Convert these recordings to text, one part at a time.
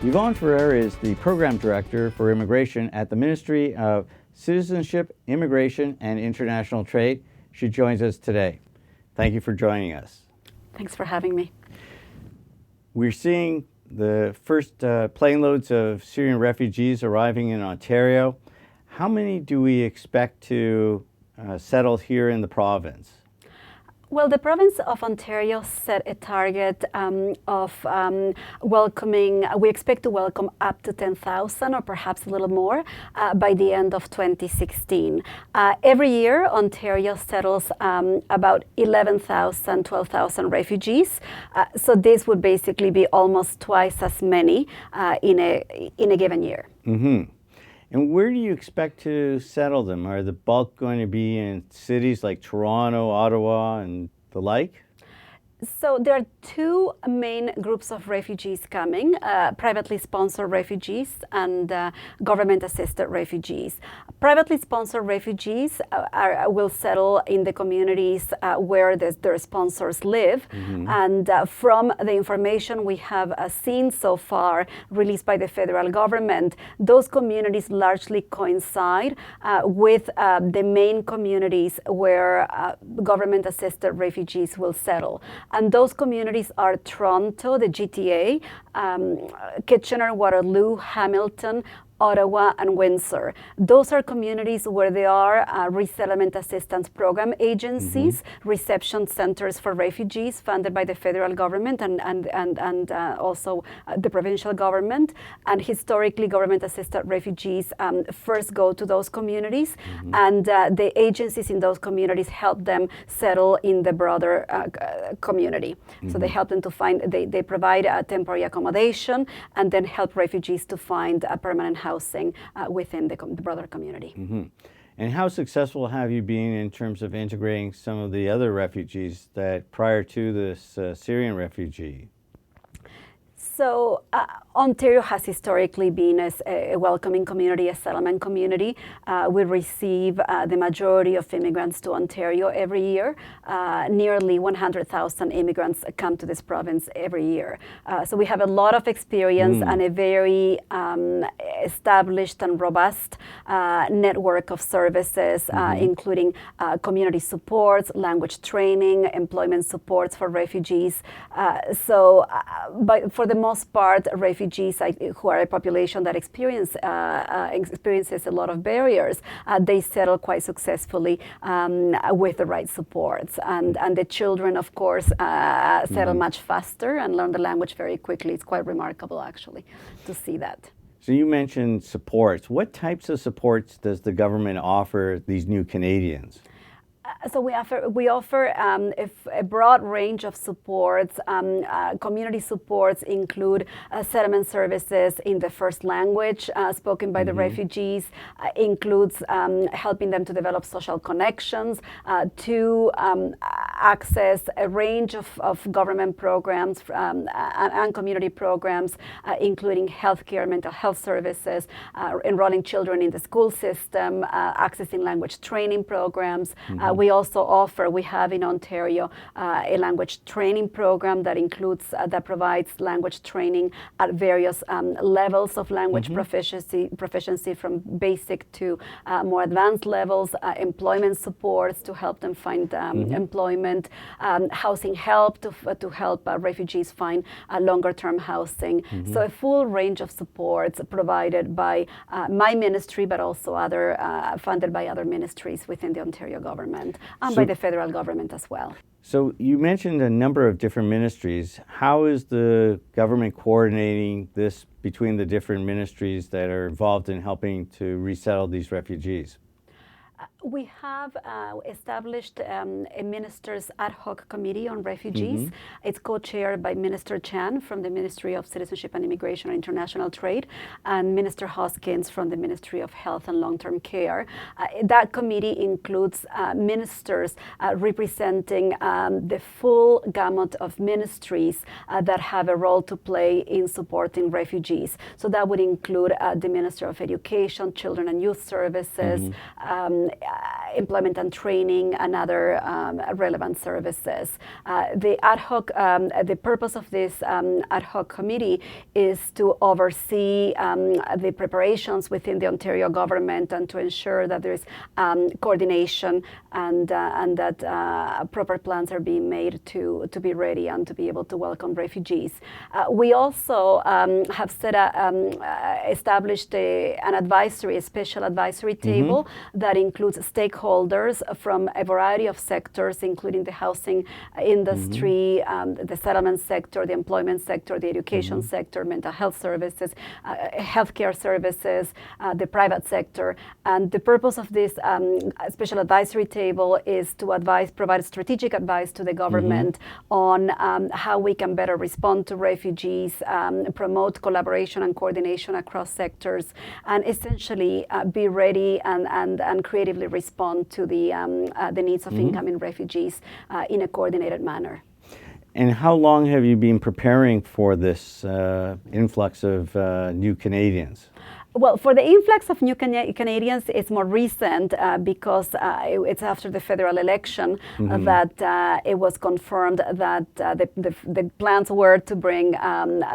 Yvonne Ferrer is the Program Director for Immigration at the Ministry of Citizenship, Immigration, and International Trade. She joins us today. Thank you for joining us. Thanks for having me. We're seeing the first plane loads of Syrian refugees arriving in Ontario. How many do we expect to settle here in the province? Well, the province of Ontario set a target of welcoming, we expect to welcome up to 10,000 or perhaps a little more by the end of 2016. Every year, Ontario settles about 11,000, 12,000 refugees. So this would basically be almost twice as many in a given year. Mm-hmm. And where do you expect to settle them? Are the bulk going to be in cities like Toronto, Ottawa, and the like? So there are two main groups of refugees coming, privately sponsored refugees and government-assisted refugees. Privately sponsored refugees will settle in the communities where their sponsors live. Mm-hmm. And from the information we have seen so far, released by the federal government, those communities largely coincide with the main communities where government-assisted refugees will settle. And those communities are Toronto, the GTA, Kitchener, Waterloo, Hamilton, Ottawa, and Windsor. Those are communities where there are resettlement assistance program agencies, mm-hmm. reception centers for refugees funded by the federal government and also the provincial government. And historically, government-assisted refugees first go to those communities, mm-hmm. and the agencies in those communities help them settle in the broader community. Mm-hmm. So they help them to find, they provide temporary accommodation and then help refugees to find a permanent housing within the broader community. Mm-hmm. And how successful have you been in terms of integrating some of the other refugees that prior to this Syrian refugee? So Ontario has historically been a welcoming community, a settlement community. We receive the majority of immigrants to Ontario every year. Nearly 100,000 immigrants come to this province every year. So we have a lot of experience and a very established and robust network of services, including community supports, language training, employment supports for refugees. But for the most part, refugees who are a population that experiences a lot of barriers, they settle quite successfully with the right supports. And the children, of course, settle much faster and learn the language very quickly. It's quite remarkable, actually, to see that. So you mentioned supports. What types of supports does the government offer these new Canadians? So we offer a broad range of supports. Community supports include settlement services in the first language spoken by the refugees, includes helping them to develop social connections, to access a range of government programs and community programs, including healthcare, mental health services, enrolling children in the school system, accessing language training programs. We have in Ontario a language training program that provides language training at various levels of language proficiency from basic to more advanced levels, employment supports to help them find employment, housing help to help refugees find longer-term housing. So a full range of supports provided by my ministry, but also funded by other ministries within the Ontario government. And by the federal government as well. So you mentioned a number of different ministries. How is the government coordinating this between the different ministries that are involved in helping to resettle these refugees? We have established a minister's ad hoc committee on refugees. It's co-chaired by Minister Chan from the Ministry of Citizenship and Immigration and International Trade and Minister Hoskins from the Ministry of Health and Long-Term Care. That committee includes ministers representing the full gamut of ministries that have a role to play in supporting refugees. So that would include the Minister of Education, Children and Youth Services, employment and training, and other relevant services. The purpose of this ad hoc committee is to oversee the preparations within the Ontario government and to ensure that there is coordination and that proper plans are being made to be ready and to be able to welcome refugees. We also have established a special advisory table that includes stakeholders from a variety of sectors, including the housing industry, the settlement sector, the employment sector, the education sector, mental health services, healthcare services, the private sector. And the purpose of this special advisory table is to provide strategic advice to the government on how we can better respond to refugees, promote collaboration and coordination across sectors, and essentially be ready and creatively respond to the needs of incoming refugees in a coordinated manner. And how long have you been preparing for this influx of new Canadians? Well, for the influx of new Canadians, it's more recent because it's after the federal election that it was confirmed that the plans were to bring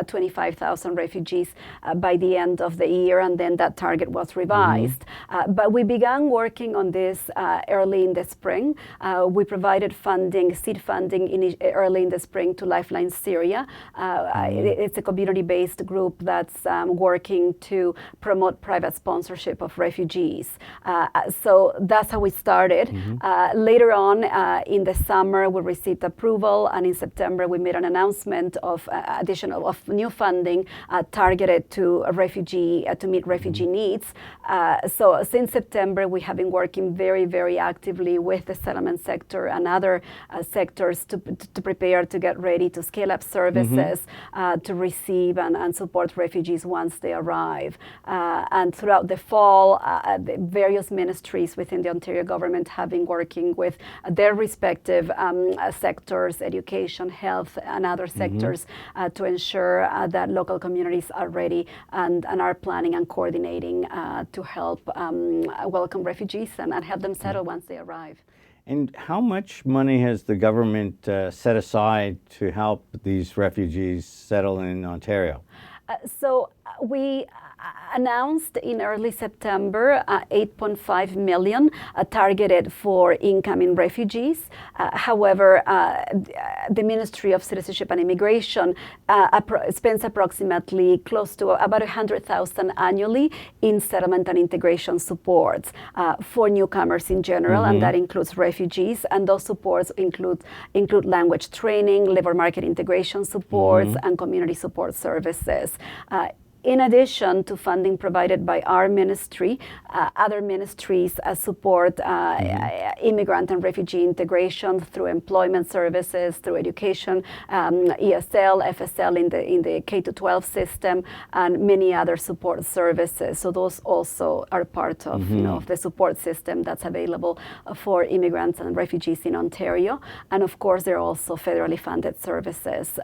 25,000 refugees by the end of the year, and then that target was revised. But we began working on this early in the spring. We provided seed funding early in the spring to Lifeline Syria. It's a community-based group that's working to promote private sponsorship of refugees. So that's how we started. Later on in the summer, we received approval, and in September, we made an announcement of new funding targeted to meet refugee needs. So since September, we have been working very, very actively with the settlement sector and other sectors to prepare to get ready to scale up services to receive and support refugees once they arrive. And throughout the fall, the various ministries within the Ontario government have been working with their respective sectors, education, health, and other sectors to ensure that local communities are ready and are planning and coordinating to help welcome refugees and help them settle once they arrive. And how much money has the government set aside to help these refugees settle in Ontario? So we announced in early September 8.5 million targeted incoming incoming refugees. However, the Ministry of Citizenship and Immigration spends approximately close to about 100,000 annually in settlement and integration supports for newcomers in general, and that includes refugees. And those supports include language training, labor market integration supports, and community support services. In addition to funding provided by our ministry, other ministries support immigrant and refugee integration through employment services, through education, ESL, FSL in the K-12 system, and many other support services. So those also are part of of the support system that's available for immigrants and refugees in Ontario. And of course, there are also federally funded services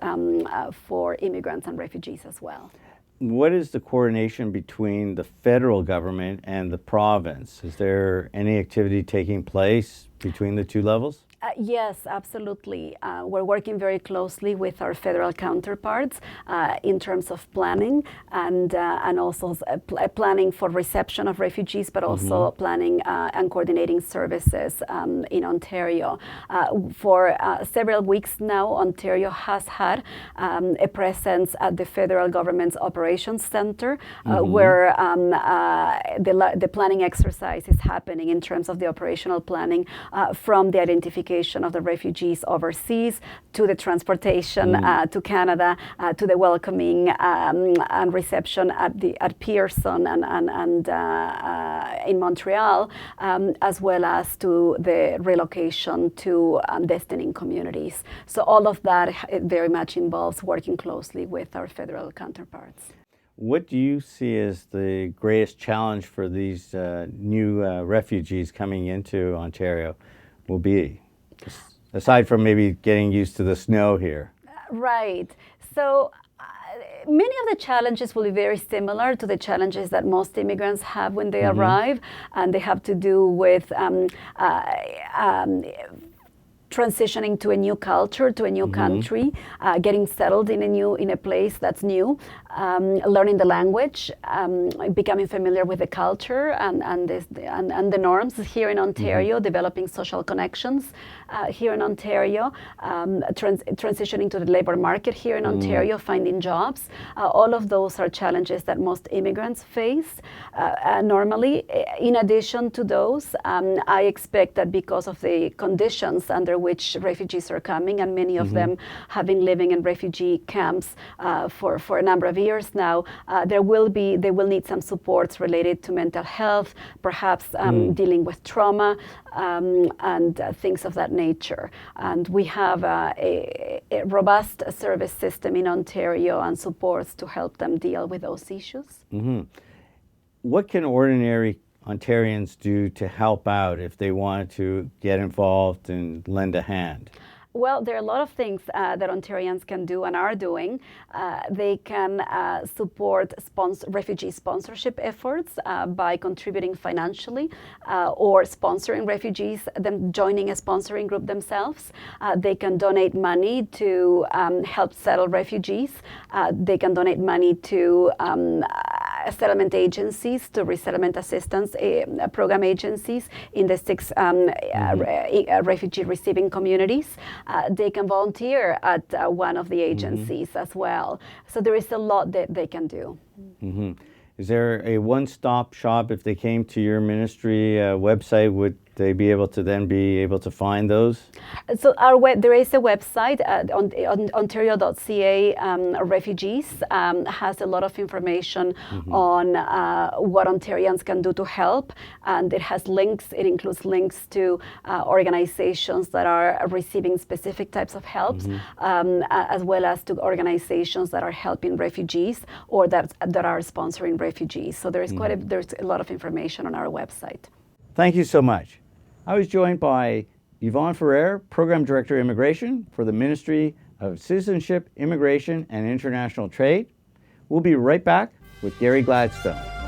for immigrants and refugees as well. What is the coordination between the federal government and the province? Is there any activity taking place between the two levels? Yes, absolutely. We're working very closely with our federal counterparts in terms of planning and also planning for reception of refugees, but also planning and coordinating services in Ontario. For several weeks now, Ontario has had a presence at the federal government's operations center where the planning exercise is happening in terms of the operational planning from the identification of the refugees overseas to the transportation to Canada, to the welcoming and reception at Pearson and in Montreal, as well as to the relocation to destining communities. So all of that very much involves working closely with our federal counterparts. What do you see as the greatest challenge for these new refugees coming into Ontario will be? Aside from maybe getting used to the snow here. Right. So Many of the challenges will be very similar to the challenges that most immigrants have when they arrive, and they have to do with transitioning to a new culture, to a new country, getting settled in a place that's new, learning the language, becoming familiar with the culture and the norms here in Ontario, developing social connections here in Ontario, transitioning to the labor market here in Ontario, finding jobs. All of those are challenges that most immigrants face normally. In addition to those, I expect that because of the conditions under which refugees are coming, and many of them have been living in refugee camps for a number of years now, they will need some supports related to mental health, perhaps dealing with trauma, and things of that nature. And we have a robust service system in Ontario and supports to help them deal with those issues. What can ordinary Ontarians do to help out if they want to get involved and lend a hand? Well, there are a lot of things that Ontarians can do and are doing. They can support refugee sponsorship efforts by contributing financially or sponsoring refugees, them joining a sponsoring group themselves. They can donate money to help settle refugees. They can donate money to settlement agencies, to resettlement assistance program agencies in the 6 refugee receiving communities. They can volunteer at one of the agencies as well. So there is a lot that they can do. Is there a one-stop shop if they came to your ministry website? Would they be able to find those? So there is a website, ontario.ca refugees has a lot of information on what Ontarians can do to help, and it has links. It includes links to organizations that are receiving specific types of helps, as well as to organizations that are helping refugees or that are sponsoring refugees. So there's a lot of information on our website. Thank you so much. I was joined by Yvonne Ferrer, Program Director Immigration for the Ministry of Citizenship, Immigration and International Trade. We'll be right back with Gary Gladstone.